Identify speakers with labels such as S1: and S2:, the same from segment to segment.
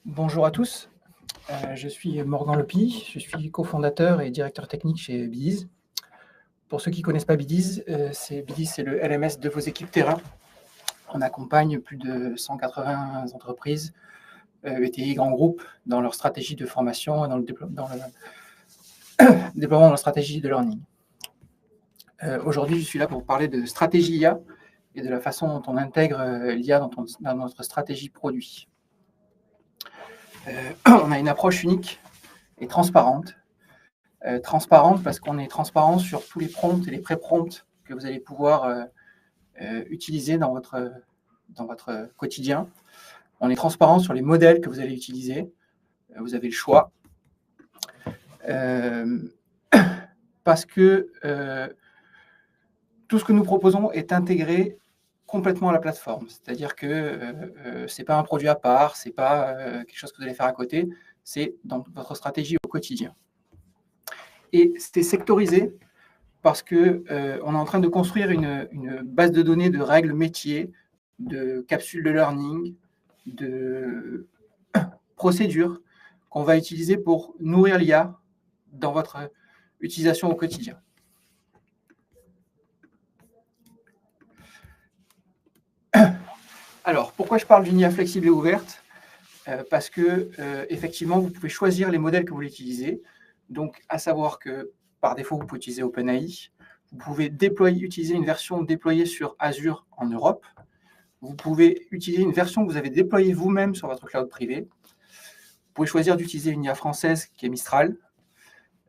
S1: Bonjour à tous, je suis Morgan Lepy, je suis cofondateur et directeur technique chez Bidiz. Pour ceux qui ne connaissent pas Bidiz, c'est le LMS de vos équipes terrain. On accompagne plus de 180 entreprises, ETI grands groupes, dans leur stratégie de formation et dans le déploiement de leur stratégie de learning. Aujourd'hui, je suis là pour parler de stratégie IA et de la façon dont on intègre l'IA dans notre stratégie produit. On a une approche unique et transparente. Transparente parce qu'on est transparent sur tous les prompts et les pré-prompts que vous allez pouvoir utiliser dans votre quotidien. On est transparent sur les modèles que vous allez utiliser. Vous avez le choix. Parce que tout ce que nous proposons est intégré complètement à la plateforme. C'est-à-dire que ce n'est pas un produit à part, ce n'est pas quelque chose que vous allez faire à côté, c'est dans votre stratégie au quotidien. Et c'est sectorisé parce qu'on est en train de construire une base de données de règles métiers, de capsules de learning, de procédures qu'on va utiliser pour nourrir l'IA dans votre utilisation au quotidien. Alors, pourquoi je parle d'une IA flexible et ouverte ? Parce que, effectivement, vous pouvez choisir les modèles que vous voulez utiliser. Donc, à savoir que, par défaut, vous pouvez utiliser OpenAI. Vous pouvez utiliser une version déployée sur Azure en Europe. Vous pouvez utiliser une version que vous avez déployée vous-même sur votre cloud privé. Vous pouvez choisir d'utiliser une IA française qui est Mistral.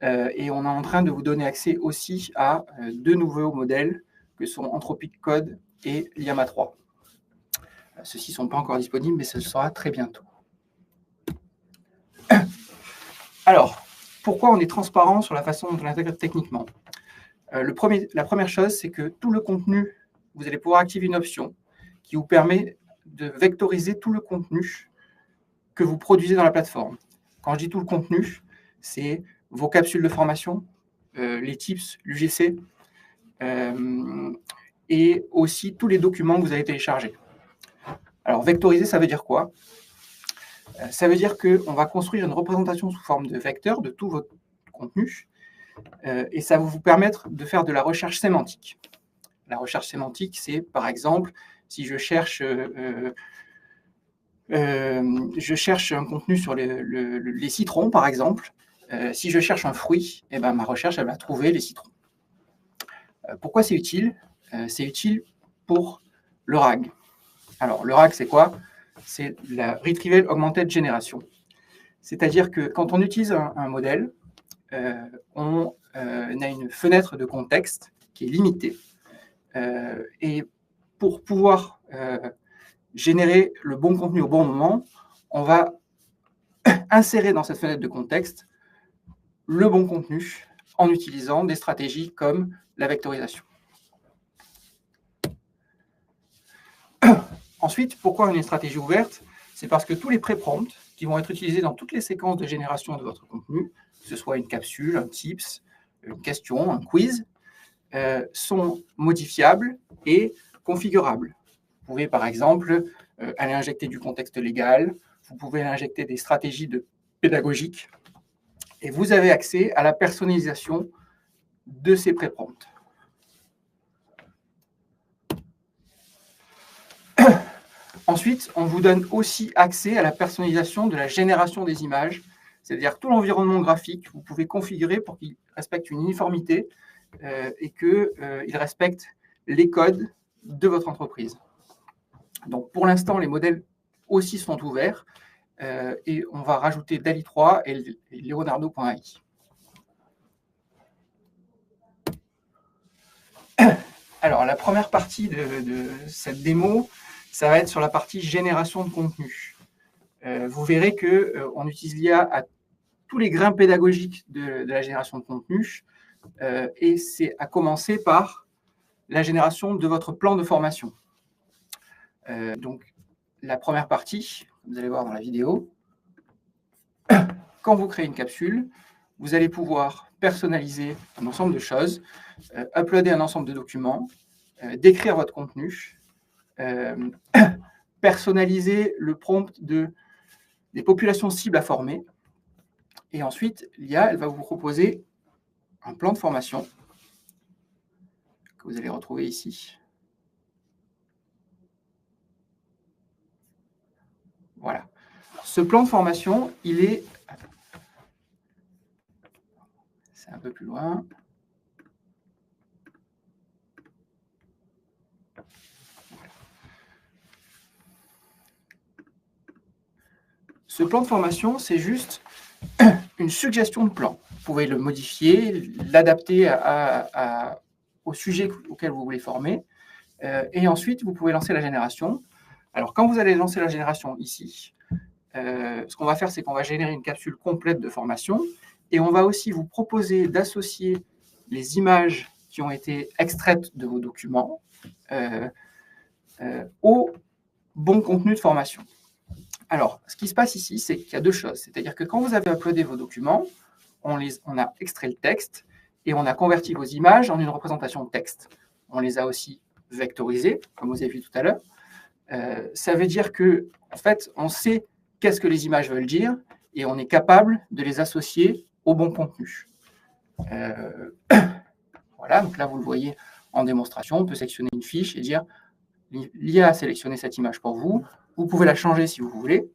S1: Et on est en train de vous donner accès aussi à deux nouveaux modèles que sont Anthropic Code et Llama 3. Ceux-ci ne sont pas encore disponibles, mais ce sera très bientôt. Alors, pourquoi on est transparent sur la façon dont on l'intègre techniquement ? La première chose, c'est que tout le contenu, vous allez pouvoir activer une option qui vous permet de vectoriser tout le contenu que vous produisez dans la plateforme. Quand je dis tout le contenu, c'est vos capsules de formation, les tips, l'UGC, et aussi tous les documents que vous avez téléchargés. Alors, vectoriser, ça veut dire quoi ? Ça veut dire qu'on va construire une représentation sous forme de vecteur de tout votre contenu, et ça va vous permettre de faire de la recherche sémantique. La recherche sémantique, c'est par exemple, si je cherche un contenu sur les citrons, par exemple, si je cherche un fruit, eh ben, ma recherche elle va trouver les citrons. Pourquoi c'est utile ? C'est utile pour le RAG. Alors, le RAG, c'est quoi ? C'est la Retrieval Augmented Generation. C'est-à-dire que quand on utilise un modèle, on a une fenêtre de contexte qui est limitée. Et pour pouvoir générer le bon contenu au bon moment, on va insérer dans cette fenêtre de contexte le bon contenu en utilisant des stratégies comme la vectorisation. Ensuite, pourquoi une stratégie ouverte ? C'est parce que tous les pré-prompts qui vont être utilisés dans toutes les séquences de génération de votre contenu, que ce soit une capsule, un tips, une question, un quiz, sont modifiables et configurables. Vous pouvez par exemple aller injecter du contexte légal, vous pouvez injecter des stratégies pédagogiques, et vous avez accès à la personnalisation de ces pré-prompts. Ensuite, on vous donne aussi accès à la personnalisation de la génération des images, c'est-à-dire tout l'environnement graphique, vous pouvez configurer pour qu'il respecte une uniformité et qu'il respecte les codes de votre entreprise. Donc, pour l'instant, les modèles aussi sont ouverts et on va rajouter DALL-E 3 et Leonardo.ai. Alors, la première partie de cette démo, ça va être sur la partie génération de contenu. Vous verrez qu'on utilise l'IA à tous les grains pédagogiques de la génération de contenu, et c'est à commencer par la génération de votre plan de formation. Donc, la première partie, vous allez voir dans la vidéo, quand vous créez une capsule, vous allez pouvoir personnaliser un ensemble de choses, uploader un ensemble de documents, décrire votre contenu, personnaliser le prompt de des populations cibles à former. Et ensuite, l'IA, elle va vous proposer un plan de formation que vous allez retrouver ici. Voilà. Ce plan de formation, il est... C'est un peu plus loin. Ce plan de formation, c'est juste une suggestion de plan. Vous pouvez le modifier, l'adapter au sujet auquel vous voulez former. Et ensuite, vous pouvez lancer la génération. Alors, quand vous allez lancer la génération ici, ce qu'on va faire, c'est qu'on va générer une capsule complète de formation et on va aussi vous proposer d'associer les images qui ont été extraites de vos documents au bon contenu de formation. Alors, ce qui se passe ici, c'est qu'il y a deux choses. C'est-à-dire que quand vous avez uploadé vos documents, on a extrait le texte et on a converti vos images en une représentation de texte. On les a aussi vectorisées, comme vous avez vu tout à l'heure. Ça veut dire que, en fait, on sait qu'est-ce que les images veulent dire et on est capable de les associer au bon contenu. Voilà, donc là, vous le voyez en démonstration. On peut sélectionner une fiche et dire l'IA a sélectionné cette image pour vous. Vous pouvez la changer si vous voulez.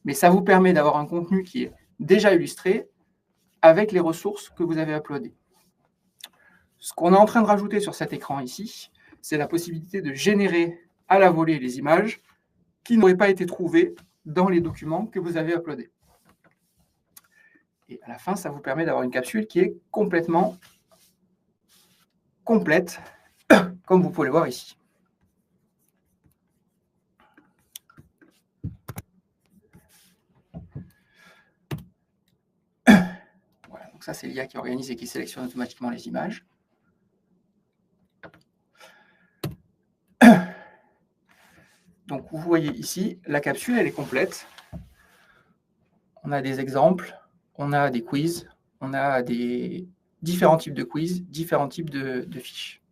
S1: Mais ça vous permet d'avoir un contenu qui est déjà illustré avec les ressources que vous avez uploadées. Ce qu'on est en train de rajouter sur cet écran ici, c'est la possibilité de générer à la volée les images qui n'auraient pas été trouvées dans les documents que vous avez uploadés. Et à la fin, ça vous permet d'avoir une capsule qui est complètement complète, comme vous pouvez le voir ici. Voilà, donc ça, c'est l'IA qui organise et qui sélectionne automatiquement les images. Donc, vous voyez ici, la capsule, elle est complète. On a des exemples, on a des quiz, on a des différents types de quiz, différents types de fiches.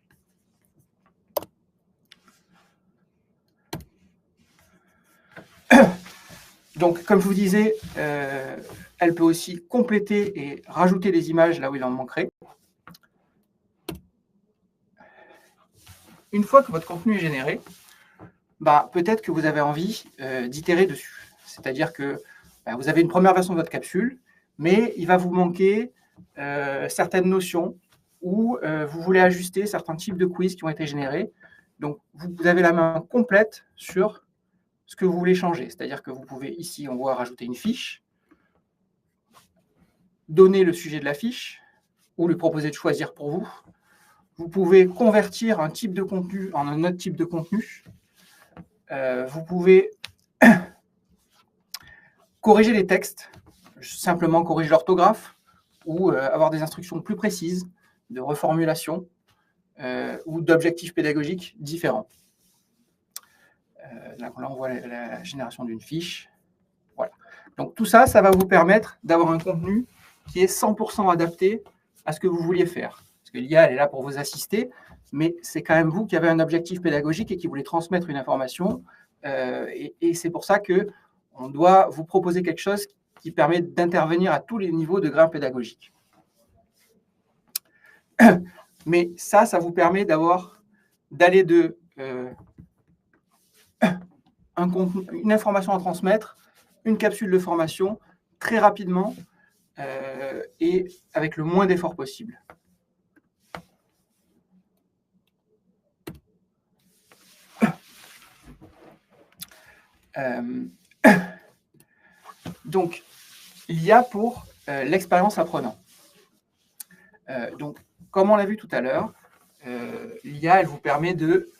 S1: Donc, comme je vous disais, elle peut aussi compléter et rajouter des images là où il en manquerait. Une fois que votre contenu est généré, peut-être que vous avez envie d'itérer dessus. C'est-à-dire que vous avez une première version de votre capsule, mais il va vous manquer certaines notions ou vous voulez ajuster certains types de quiz qui ont été générés. Donc, vous avez la main complète sur ce que vous voulez changer. C'est-à-dire que vous pouvez ici, on voit rajouter une fiche, donner le sujet de la fiche ou lui proposer de choisir pour vous. Vous pouvez convertir un type de contenu en un autre type de contenu. Vous pouvez corriger les textes, simplement corriger l'orthographe ou avoir des instructions plus précises de reformulation ou d'objectifs pédagogiques différents. Là, on voit la génération d'une fiche. Voilà. Donc tout ça, ça va vous permettre d'avoir un contenu qui est 100% adapté à ce que vous vouliez faire. Parce que l'IA, elle est là pour vous assister, mais c'est quand même vous qui avez un objectif pédagogique et qui voulez transmettre une information. Et c'est pour ça qu'on doit vous proposer quelque chose qui permet d'intervenir à tous les niveaux de grain pédagogique. Mais ça vous permet d'aller de une information à transmettre, une capsule de formation, très rapidement et avec le moins d'efforts possible. Donc, l'IA pour l'expérience apprenant. Donc, comme on l'a vu tout à l'heure, l'IA, elle vous permet de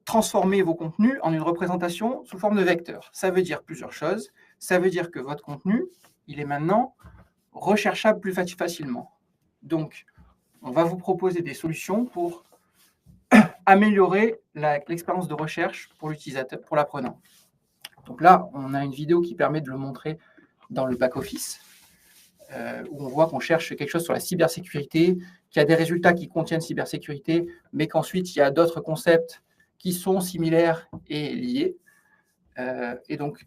S1: transformer vos contenus en une représentation sous forme de vecteur. Ça veut dire plusieurs choses. Ça veut dire que votre contenu, il est maintenant recherchable plus facilement. Donc, on va vous proposer des solutions pour améliorer l'expérience de recherche pour l'utilisateur, pour l'apprenant. Donc là, on a une vidéo qui permet de le montrer dans le back-office, où on voit qu'on cherche quelque chose sur la cybersécurité, qu'il y a des résultats qui contiennent cybersécurité, mais qu'ensuite, il y a d'autres concepts qui sont similaires et liés. Et donc,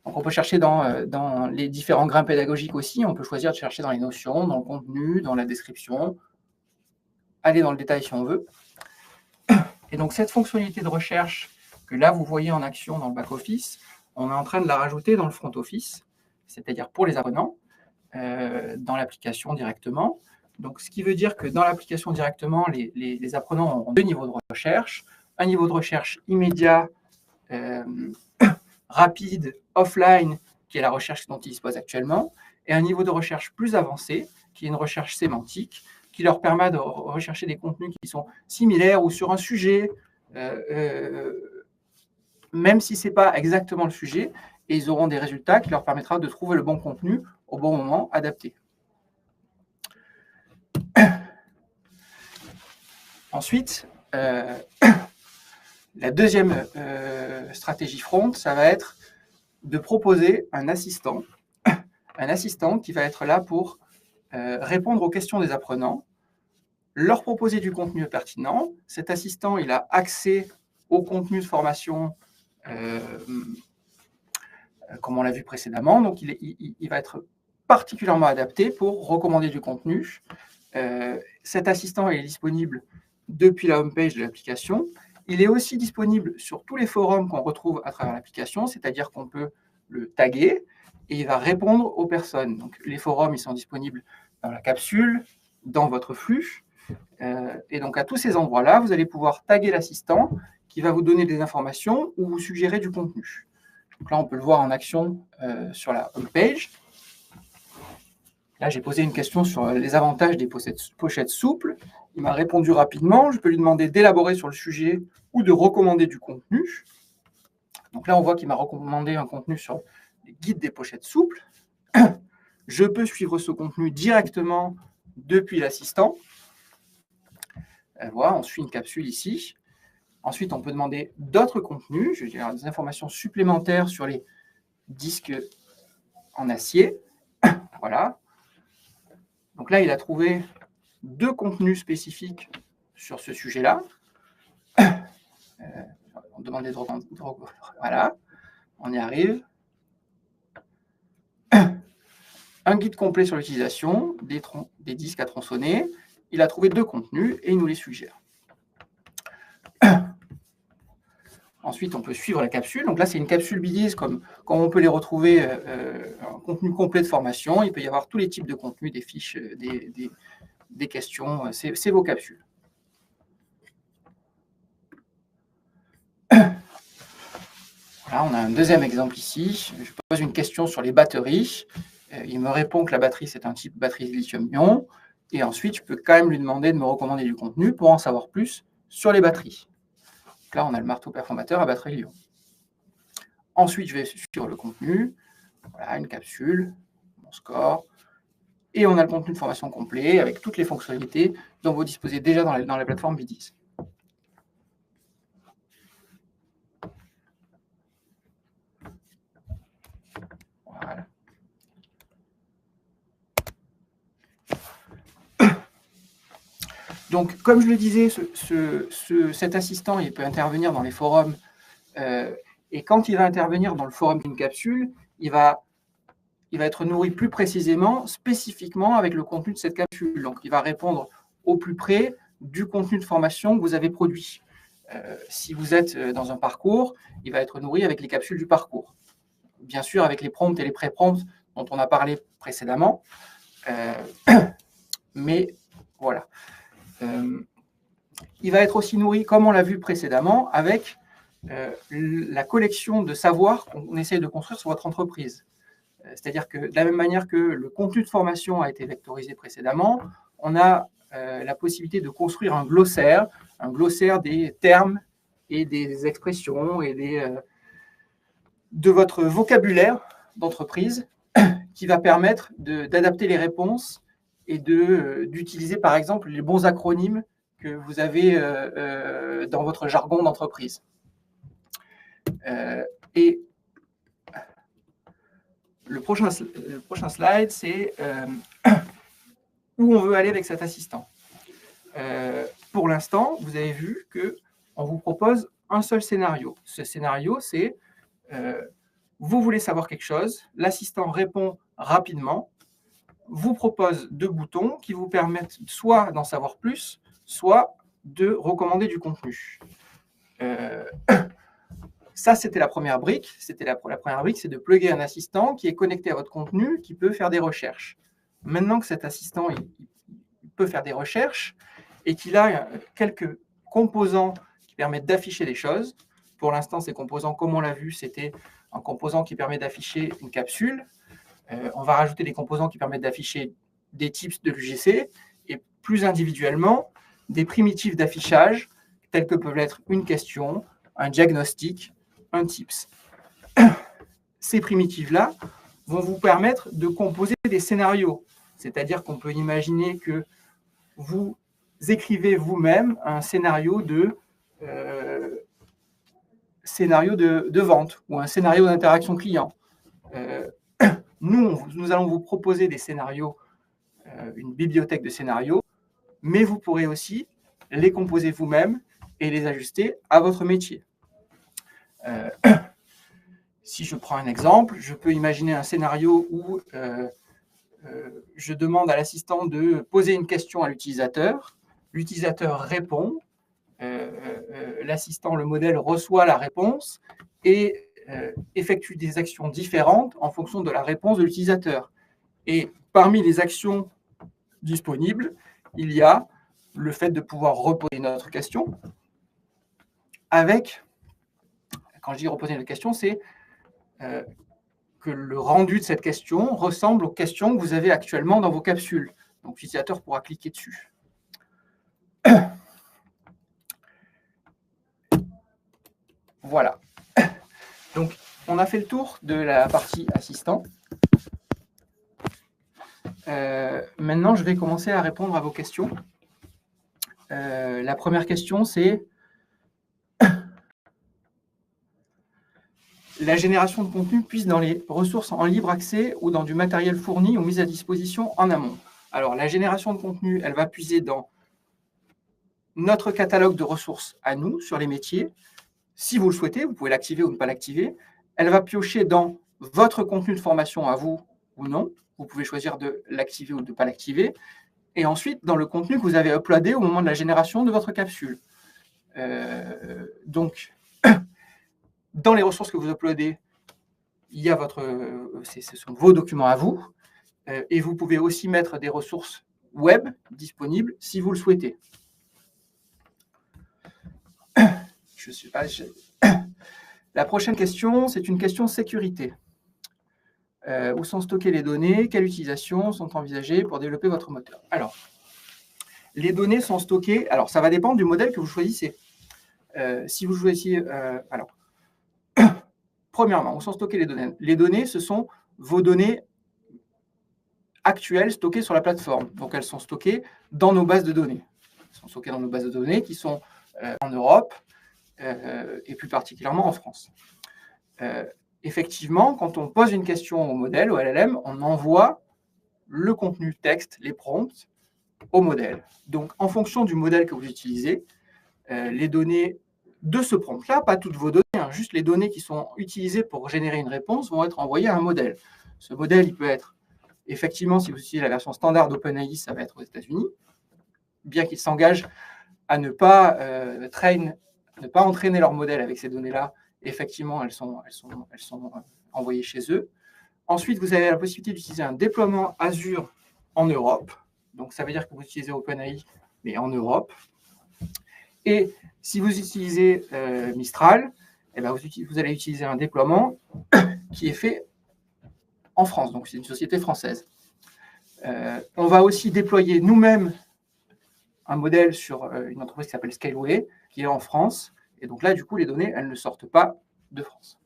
S1: donc, on peut chercher dans les différents grains pédagogiques aussi. On peut choisir de chercher dans les notions, dans le contenu, dans la description, aller dans le détail si on veut. Et donc, cette fonctionnalité de recherche que là, vous voyez en action dans le back-office, on est en train de la rajouter dans le front-office, c'est-à-dire pour les apprenants, dans l'application directement. Donc, ce qui veut dire que dans l'application directement, les apprenants ont deux niveaux de recherche. Un niveau de recherche immédiat, rapide, offline, qui est la recherche dont ils disposent actuellement, et un niveau de recherche plus avancé, qui est une recherche sémantique, qui leur permet de rechercher des contenus qui sont similaires ou sur un sujet, même si ce n'est pas exactement le sujet, et ils auront des résultats qui leur permettra de trouver le bon contenu au bon moment, adapté. Ensuite, la deuxième stratégie front, ça va être de proposer un assistant qui va être là pour répondre aux questions des apprenants, leur proposer du contenu pertinent. Cet assistant, il a accès au contenu de formation, comme on l'a vu précédemment, donc il va être particulièrement adapté pour recommander du contenu. Cet assistant est disponible depuis la homepage de l'application. Il est aussi disponible sur tous les forums qu'on retrouve à travers l'application, c'est-à-dire qu'on peut le taguer et il va répondre aux personnes. Donc, les forums, ils sont disponibles dans la capsule, dans votre flux. Et donc, à tous ces endroits-là, vous allez pouvoir taguer l'assistant qui va vous donner des informations ou vous suggérer du contenu. Donc là, on peut le voir en action sur la homepage. Là, j'ai posé une question sur les avantages des pochettes souples. Il m'a répondu rapidement. Je peux lui demander d'élaborer sur le sujet ou de recommander du contenu. Donc là, on voit qu'il m'a recommandé un contenu sur les guides des pochettes souples. Je peux suivre ce contenu directement depuis l'assistant. Voilà, on suit une capsule ici. Ensuite, on peut demander d'autres contenus. Je vais dire des informations supplémentaires sur les disques en acier. Voilà. Donc là, il a trouvé 2 contenus spécifiques sur ce sujet-là. On demandait de voilà, on y arrive. Un guide complet sur l'utilisation des disques à tronçonner. Il a trouvé 2 contenus et il nous les suggère. Ensuite, on peut suivre la capsule. Donc là, c'est une capsule Biddies, comme on peut les retrouver, un contenu complet de formation. Il peut y avoir tous les types de contenus, des fiches, des questions. C'est vos capsules. Voilà, on a un deuxième exemple ici. Je pose une question sur les batteries. Il me répond que la batterie, c'est un type batterie lithium-ion. Et ensuite, je peux quand même lui demander de me recommander du contenu pour en savoir plus sur les batteries. Donc là, on a le marteau performateur à batterie Lyon. Ensuite, je vais suivre le contenu. Voilà, une capsule, mon score. Et on a le contenu de formation complet avec toutes les fonctionnalités dont vous disposez déjà dans la plateforme Biddies. Voilà. Donc, comme je le disais, cet assistant, il peut intervenir dans les forums. Et quand il va intervenir dans le forum d'une capsule, il va être nourri plus précisément, spécifiquement avec le contenu de cette capsule. Donc, il va répondre au plus près du contenu de formation que vous avez produit. Si vous êtes dans un parcours, il va être nourri avec les capsules du parcours. Bien sûr, avec les prompts et les pré-prompts dont on a parlé précédemment. Mais voilà. Il va être aussi nourri, comme on l'a vu précédemment, avec la collection de savoir qu'on essaie de construire sur votre entreprise. C'est-à-dire que de la même manière que le contenu de formation a été vectorisé précédemment, on a la possibilité de construire un glossaire des termes et des expressions et de votre vocabulaire d'entreprise qui va permettre d'adapter les réponses et d'utiliser par exemple les bons acronymes que vous avez dans votre jargon d'entreprise. Et le prochain slide, c'est où on veut aller avec cet assistant. Pour l'instant, vous avez vu qu'on vous propose un seul scénario. Ce scénario, c'est vous voulez savoir quelque chose, l'assistant répond rapidement, vous propose 2 boutons qui vous permettent soit d'en savoir plus, soit de recommander du contenu. Ça, c'était la première brique. La première brique, c'est de plugger un assistant qui est connecté à votre contenu, qui peut faire des recherches. Maintenant que cet assistant il peut faire des recherches et qu'il a quelques composants qui permettent d'afficher des choses. Pour l'instant, ces composants, comme on l'a vu, c'était un composant qui permet d'afficher une capsule. On va rajouter des composants qui permettent d'afficher des types de l'UGC et plus individuellement, des primitifs d'affichage tels que peuvent être une question, un diagnostic, un tips. Ces primitifs-là vont vous permettre de composer des scénarios. C'est-à-dire qu'on peut imaginer que vous écrivez vous-même un scénario de vente ou un scénario d'interaction client. Nous allons vous proposer des scénarios, une bibliothèque de scénarios, mais vous pourrez aussi les composer vous-même et les ajuster à votre métier. Si je prends un exemple, je peux imaginer un scénario où je demande à l'assistant de poser une question à l'utilisateur, l'utilisateur répond, l'assistant, le modèle reçoit la réponse et effectue des actions différentes en fonction de la réponse de l'utilisateur. Et parmi les actions disponibles, il y a le fait de pouvoir reposer notre question avec, quand je dis reposer notre question, c'est que le rendu de cette question ressemble aux questions que vous avez actuellement dans vos capsules. Donc, l'utilisateur pourra cliquer dessus. Voilà. Donc, on a fait le tour de la partie assistant. Maintenant, je vais commencer à répondre à vos questions. La première question, c'est la génération de contenu puise dans les ressources en libre accès ou dans du matériel fourni ou mis à disposition en amont. Alors, la génération de contenu, elle va puiser dans notre catalogue de ressources à nous, sur les métiers. Si vous le souhaitez, vous pouvez l'activer ou ne pas l'activer. Elle va piocher dans votre contenu de formation à vous ou non. Vous pouvez choisir de l'activer ou de ne pas l'activer. Et ensuite, dans le contenu que vous avez uploadé au moment de la génération de votre capsule. Donc, dans les ressources que vous uploadez, il y a ce sont vos documents à vous. Et vous pouvez aussi mettre des ressources web disponibles si vous le souhaitez. Je sais pas. La prochaine question, c'est une question sécurité. Où sont stockées les données? Quelles utilisations sont envisagées pour développer votre moteur? Alors, les données sont stockées. Alors, ça va dépendre du modèle que vous choisissez. Si vous choisissez... alors, premièrement, où sont stockées les données? Les données, ce sont vos données actuelles stockées sur la plateforme. Donc, elles sont stockées dans nos bases de données. Elles sont stockées dans nos bases de données qui sont en Europe et plus particulièrement en France. Effectivement, quand on pose une question au modèle, au LLM, on envoie le contenu texte, les prompts, au modèle. Donc, en fonction du modèle que vous utilisez, les données de ce prompt-là, pas toutes vos données, hein, juste les données qui sont utilisées pour générer une réponse vont être envoyées à un modèle. Ce modèle, il peut être, effectivement, si vous utilisez la version standard d'OpenAI, ça va être aux États-Unis, bien qu'ils s'engagent à ne pas entraîner leur modèle avec ces données-là. Effectivement, elles sont envoyées chez eux. Ensuite, vous avez la possibilité d'utiliser un déploiement Azure en Europe. Donc, ça veut dire que vous utilisez OpenAI, mais en Europe. Et si vous utilisez Mistral, eh bien, vous allez utiliser un déploiement qui est fait en France. Donc, c'est une société française. On va aussi déployer nous-mêmes un modèle sur une entreprise qui s'appelle Scaleway, qui est en France. Et donc là, du coup, les données, elles ne sortent pas de France.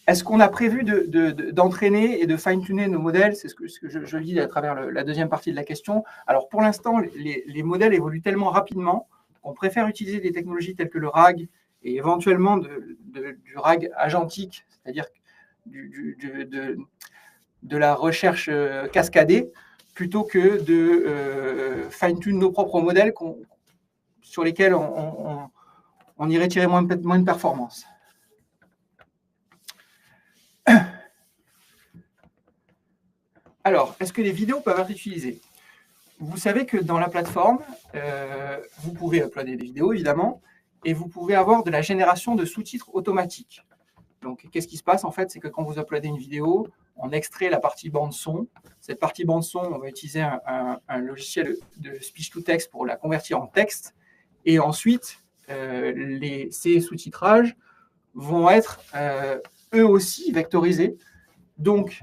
S1: Est-ce qu'on a prévu d'entraîner et de fine-tuner nos modèles? C'est ce que je lis à travers la deuxième partie de la question. Alors, pour l'instant, les modèles évoluent tellement rapidement qu'on préfère utiliser des technologies telles que le RAG et éventuellement du RAG agentique, c'est-à-dire de la recherche cascadée, plutôt que de fine-tune nos propres modèles sur lesquels on irait tirer moins de performance. Alors, est-ce que les vidéos peuvent être utilisées? Vous savez que dans la plateforme, vous pouvez uploader des vidéos, évidemment, et vous pouvez avoir de la génération de sous-titres automatique. Donc, qu'est-ce qui se passe, en fait? C'est que quand vous uploadez une vidéo, on extrait la partie bande-son. Cette partie bande-son, on va utiliser un logiciel de speech-to-text pour la convertir en texte. Et ensuite, ces sous-titrages vont être eux aussi vectorisés. Donc,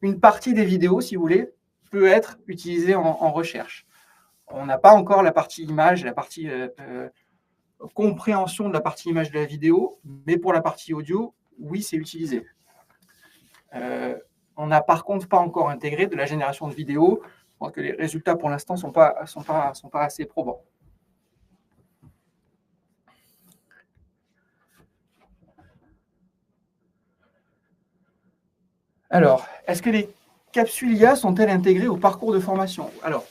S1: une partie des vidéos, si vous voulez, peut être utilisée en recherche. On n'a pas encore la partie image, la partie compréhension de la partie image de la vidéo, mais pour la partie audio, oui, c'est utilisé. On n'a par contre pas encore intégré de la génération de vidéos. Je crois que les résultats pour l'instant ne sont pas assez probants. Alors, est-ce que les capsules IA sont-elles intégrées au parcours de formation? Alors,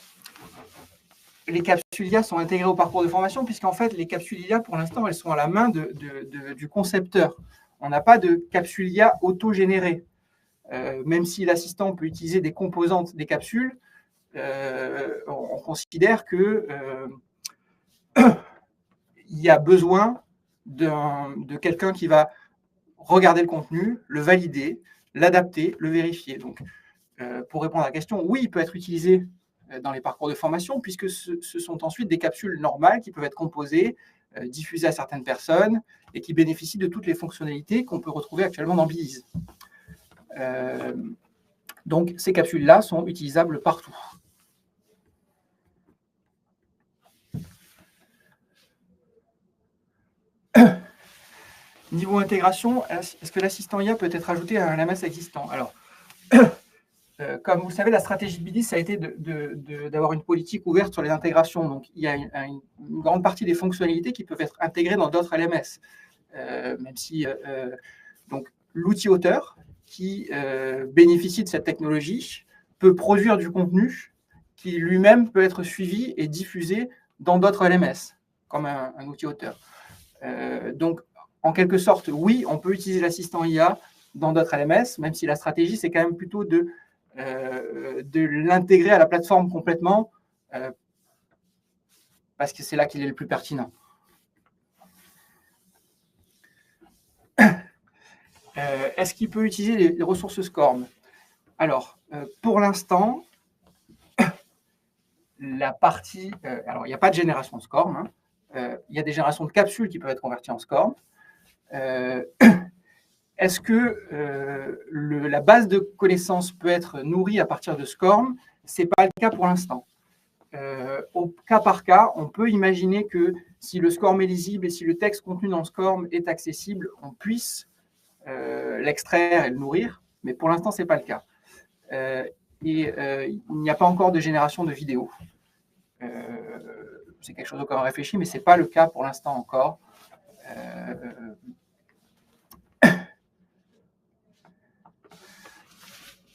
S1: les capsules IA sont intégrées au parcours de formation puisqu'en fait, les capsules IA, pour l'instant, elles sont à la main du concepteur. On n'a pas de capsules IA auto-générées. Même si l'assistant peut utiliser des composantes des capsules, on considère que il y a besoin de quelqu'un qui va regarder le contenu, le valider, l'adapter, le vérifier. Donc, pour répondre à la question, oui, il peut être utilisé dans les parcours de formation, puisque ce sont ensuite des capsules normales qui peuvent être composées, diffusées à certaines personnes, et qui bénéficient de toutes les fonctionnalités qu'on peut retrouver actuellement dans Beezy. Donc, ces capsules-là sont utilisables partout. Niveau intégration, est-ce que l'assistant IA peut être ajouté à un LMS existant? Alors, comme vous le savez, la stratégie de Beezy, ça a été d'avoir une politique ouverte sur les intégrations. Donc, il y a une grande partie des fonctionnalités qui peuvent être intégrées dans d'autres LMS. Même si donc l'outil auteur qui bénéficie de cette technologie peut produire du contenu qui lui-même peut être suivi et diffusé dans d'autres LMS, comme un outil auteur. Donc, en quelque sorte, oui, on peut utiliser l'assistant IA dans d'autres LMS, même si la stratégie, c'est quand même plutôt de l'intégrer à la plateforme complètement, parce que c'est là qu'il est le plus pertinent. Est-ce qu'il peut utiliser les ressources SCORM? Alors, pour l'instant, la partie... alors, il n'y a pas de génération de SCORM. Hein. Il y a des générations de capsules qui peuvent être converties en SCORM. Est-ce que la base de connaissances peut être nourrie à partir de SCORM? Ce n'est pas le cas pour l'instant. Au cas par cas, on peut imaginer que si le SCORM est lisible et si le texte contenu dans le SCORM est accessible, on puisse l'extraire et le nourrir, mais pour l'instant, ce n'est pas le cas. Il n'y a pas encore de génération de vidéos. C'est quelque chose auquel on réfléchit, mais ce n'est pas le cas pour l'instant encore.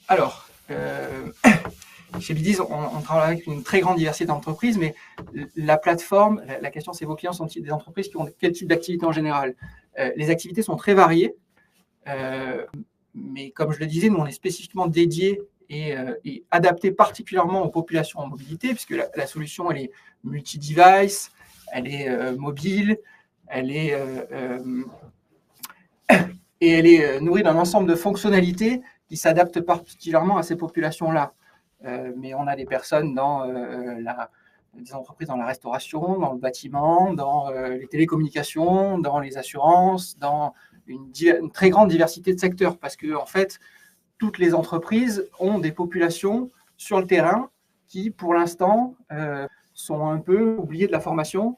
S1: Alors, chez Beezy, on travaille avec une très grande diversité d'entreprises, mais la plateforme, la question c'est vos clients sont-ils des entreprises qui ont quel type d'activité en général? Les activités sont très variées, mais comme je le disais, nous on est spécifiquement dédiés et adaptés particulièrement aux populations en mobilité, puisque la solution elle est multi-device, elle est mobile, elle est et elle est nourrie d'un ensemble de fonctionnalités qui s'adaptent particulièrement à ces populations-là. Mais on a des personnes dans des entreprises dans la restauration, dans le bâtiment, dans les télécommunications, dans les assurances, dans une très grande diversité de secteurs, parce que en fait, toutes les entreprises ont des populations sur le terrain qui, pour l'instant, sont un peu oubliées de la formation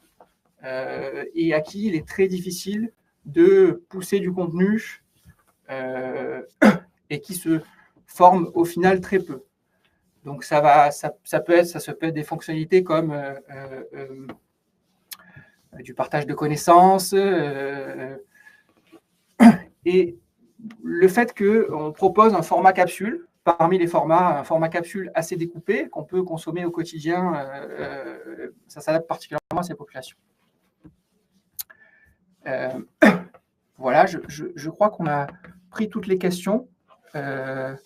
S1: et à qui il est très difficile de pousser du contenu et qui se forment au final très peu. Donc ça peut être des fonctionnalités comme du partage de connaissances et le fait qu'on propose un format capsule parmi les formats, un format capsule assez découpé qu'on peut consommer au quotidien. Ça s'adapte particulièrement à ces populations. Voilà, je crois qu'on a pris toutes les questions. Alors,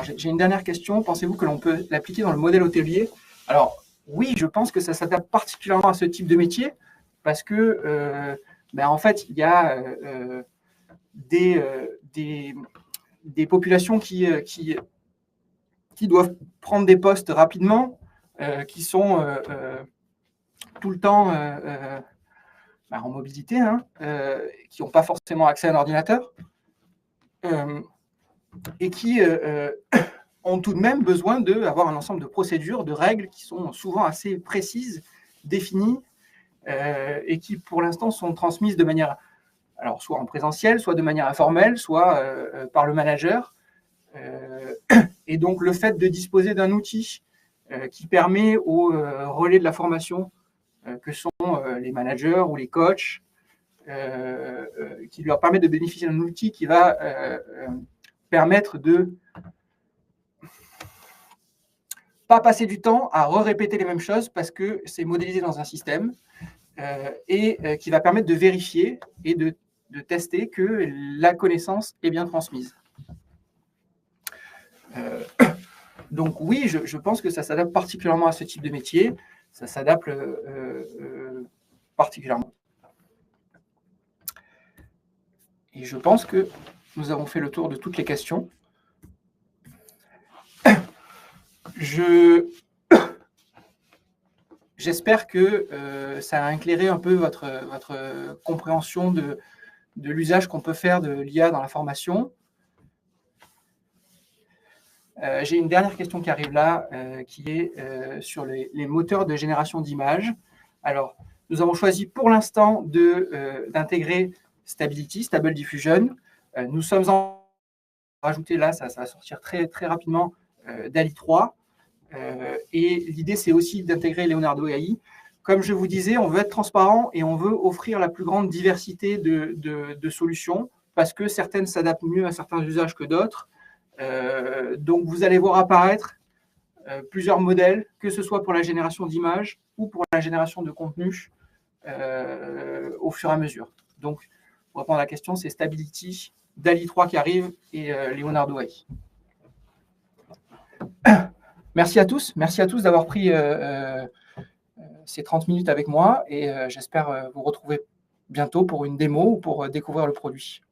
S1: j'ai une dernière question. Pensez-vous que l'on peut l'appliquer dans le modèle hôtelier? Alors, oui, je pense que ça s'adapte particulièrement à ce type de métier parce que, en fait, il y a des populations qui doivent prendre des postes rapidement, qui sont tout le temps en mobilité, hein, qui n'ont pas forcément accès à un ordinateur, et qui ont tout de même besoin d'avoir un ensemble de procédures, de règles qui sont souvent assez précises, définies, et qui, pour l'instant, sont transmises de manière, alors soit en présentiel, soit de manière informelle, soit par le manager. Et donc, le fait de disposer d'un outil qui permet aux relais de la formation, que sont les managers ou les coachs, qui leur permet de bénéficier d'un outil qui va permettre de pas passer du temps à répéter les mêmes choses parce que c'est modélisé dans un système, et qui va permettre de vérifier et de tester que la connaissance est bien transmise. Donc oui, je pense que ça s'adapte particulièrement à ce type de métier, ça s'adapte particulièrement. Et je pense que nous avons fait le tour de toutes les questions. J'espère que ça a éclairé un peu votre compréhension de l'usage qu'on peut faire de l'IA dans la formation. J'ai une dernière question qui arrive là, qui est sur les moteurs de génération d'images. Alors, nous avons choisi pour l'instant d'intégrer Stability, Stable Diffusion. Nous sommes en rajouter là, ça va sortir très, très rapidement, DALL-E 3. Et l'idée, c'est aussi d'intégrer Leonardo AI. Comme je vous disais, on veut être transparent et on veut offrir la plus grande diversité de solutions parce que certaines s'adaptent mieux à certains usages que d'autres. Donc, vous allez voir apparaître plusieurs modèles, que ce soit pour la génération d'images ou pour la génération de contenu au fur et à mesure. Donc, pour répondre à la question, c'est Stability, DALL-E 3 qui arrive et Leonardo AI. Merci à tous d'avoir pris ces 30 minutes avec moi et j'espère vous retrouver bientôt pour une démo ou pour découvrir le produit.